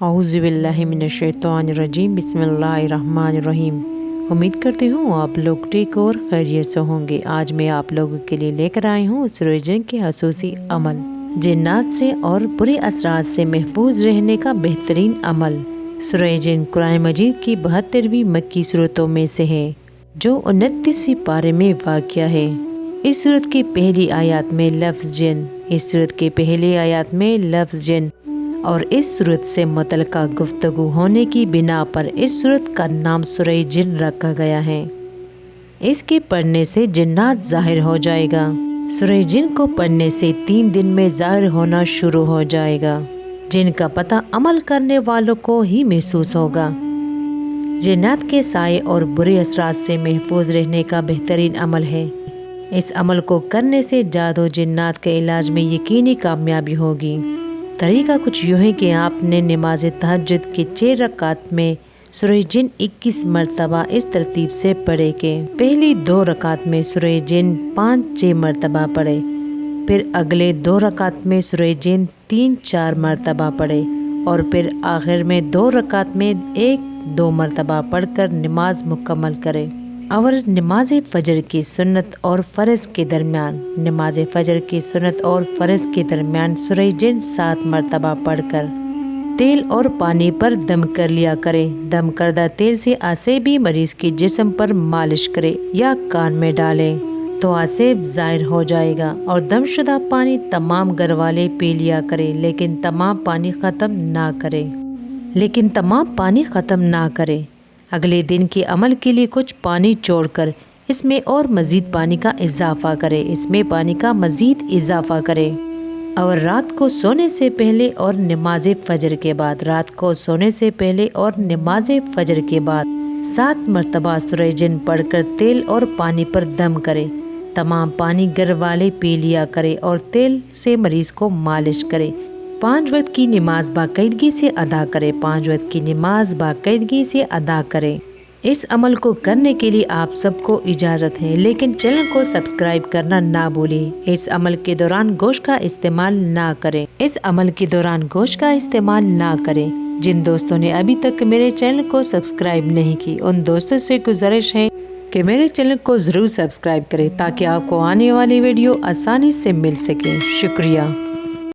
اعوذ باللہ من الشیطان الرجیم، بسم اللہ الرحمن الرحیم۔ امید کرتی ہوں آپ لوگ ٹھیک اور خیریت سے ہوں گے۔ آج میں آپ لوگوں کے لیے لے کر آئی ہوں سورہ جن کے خصوصی عمل، جنات سے اور برے اثرات سے محفوظ رہنے کا بہترین عمل۔ سورہ جن قرآن مجید کی 72ویں مکی سورتوں میں سے ہے، جو 29ویں پارے میں واقع ہے۔ اس سورت کی پہلی آیات میں لفظ جن اور اس سورت سے متعلقہ گفتگو ہونے کی بنا پر اس سورت کا نام سورہ جن رکھا گیا ہے۔ اس کے پڑھنے سے جنات ظاہر ہو جائے گا۔ سورہ جن کو پڑھنے سے 3 دن میں ظاہر ہونا شروع ہو جائے گا، جن کا پتہ عمل کرنے والوں کو ہی محسوس ہوگا۔ جنات کے سائے اور برے اثرات سے محفوظ رہنے کا بہترین عمل ہے۔ اس عمل کو کرنے سے جادو جنات کے علاج میں یقینی کامیابی ہوگی۔ طریقہ کچھ یوں ہے کہ آپ نے نماز تہجد کی 6 رکعت میں سورہ جن 21 مرتبہ اس ترتیب سے پڑھے کہ پہلی 2 رکعت میں سورہ جن 5-6 مرتبہ پڑھے، پھر اگلے 2 رکعت میں سورہ جن 3-4 مرتبہ پڑھے، اور پھر آخر میں 2 رکعت میں 1-2 مرتبہ پڑھ کر نماز مکمل کرے۔ اور نماز فجر کی سنت اور فرض کے درمیان سورہ جن 7 مرتبہ پڑھ کر تیل اور پانی پر دم کر لیا کرے۔ دم کردہ تیل سے آسیبی مریض کے جسم پر مالش کرے یا کان میں ڈالے تو آسیب ظاہر ہو جائے گا، اور دم شدہ پانی تمام گھر والے پی لیا کرے، لیکن تمام پانی ختم نہ کرے۔ اگلے دن کے عمل کے لیے کچھ پانی چھوڑ کر اس میں اور مزید پانی کا اضافہ کرے، اور رات کو سونے سے پہلے اور نماز فجر کے بعد 7 مرتبہ سورہ جن پڑھ کر تیل اور پانی پر دم کرے۔ تمام پانی گھر والے پی لیا کرے اور تیل سے مریض کو مالش کرے۔ 5 وقت کی نماز باقاعدگی سے ادا کرے۔ اس عمل کو کرنے کے لیے آپ سب کو اجازت ہے، لیکن چینل کو سبسکرائب کرنا نہ بھولیں۔ اس عمل کے دوران گوشت کا استعمال نہ کریں۔ جن دوستوں نے ابھی تک میرے چینل کو سبسکرائب نہیں کی، ان دوستوں سے گزارش ہے کہ میرے چینل کو ضرور سبسکرائب کریں تاکہ آپ کو آنے والی ویڈیو آسانی سے مل سکے۔ شکریہ۔